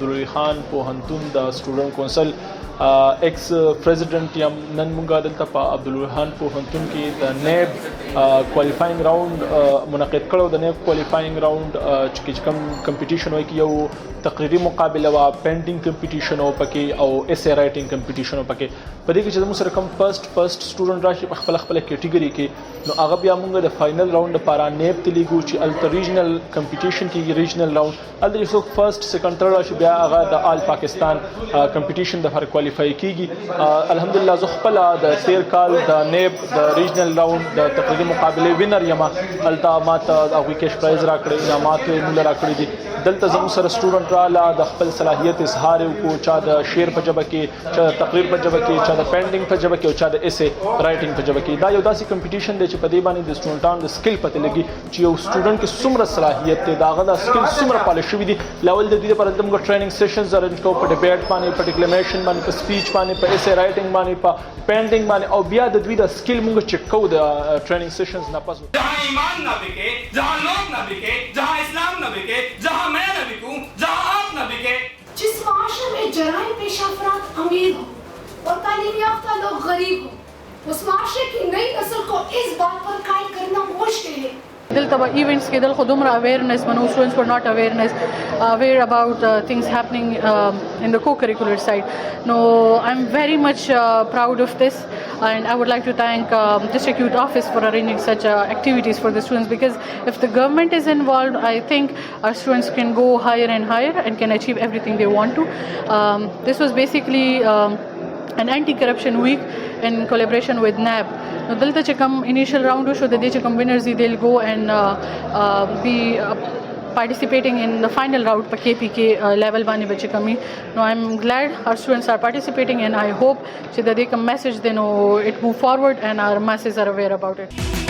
عبدالولی خان پوهنتون د سټوډنټ کونسل ایکس پریزیډنټ یم. نن موږ دلته په عبدالولی خان پوهنتون کې د نیب کوالیفاینګ راوند منعقد کړو. د نیب کوالیفاینګ راوند چې کوم کمپټیشن وایي یو تقریری مقابله وه، پینټنګ کمپټیشن و پکې او ایسے رایټنګ کمپټیشن و پکې. په دې کې چې زموږ سره کوم فرست سټوډنټ راشي په خپله کیټګري کې، نو هغه بیا موږ د فاینل راوند لپاره نیب ته لیږو چې هلته ریجنل کمپټیشن کېږي، ریجنل راوند. هلته چې څوک فرست سیکنډ تھرډ راشي بیا هغه د آل پاکستان کمپټیشن دپاره کوالیفای کېږي. الحمدلله زه خپله د تېر کال د نیب د ریجنل راوند د تقریري مقابلې وینر یم. هلته ماته هغوی کیش پرایز راکړی، انعامات یې موږ راکړي دي. دلته زموږ سره سټوډنټ راله، د خپل صلاحیت اظهار یې وکړو، چا د شعر په ژبه کې، چا د تقریر په ژبه کې، چا د پینټنګ په ژبه کې او چا د ایسے رایټنګ په ژبه کې. دا یو داسې کمپټیشن دی چې په دې باندې د سټوډنټانو د سکل پته لګي چې یو سټوډنټ کې څومره صلاحیت دی، د هغه د سکل څومره پالش شوي دي. لاول د دې لپاره دلته موږ ټریننګ سیشنز ارینج کوو، په ډیبیټ باندې، په ډیکلیمیشن باندې، په سپیچ باندې، په ایسے رایټنګ باندې، په پینټنګ باندې، او بیا د دوی د سکل موږ چیک کوو د ټریننګ سیشنز نه پس. جہاں ایمان نہ بکے، جہاں لوگ نہ بکے، جہاں اسلام نہ بکے، جہاں میں نہ بکوں، جہاں آپ نہ بکے. جس معاشرے میں جرائم پیشہ افراد امیر ہوں اور تعلیم یافتہ لوگ غریب ہوں، اس معاشرے کی نئی نسل کو اس بات پر قائل کرنا مشکل ہے. دلته به ایونټس کې دلته دومره اویرنس منو students were not aware about things happening in the co-curricular side. No, I'm very much proud of this, and I would like to thank District Youth Office for arranging such activities for the students, because if the government is involved, I think our students can go higher and higher and can achieve everything they want to. This was basically an anti-corruption week in collaboration with NAB. Now, دلته چې کوم initial round شو، د دې چې کوم winners دي they'll go and be participating in the final round په KPK level باندې به چې کومي. No, I'm glad our students are participating, and I hope چې د دې کوم message they know it move forward and our masses are aware about it.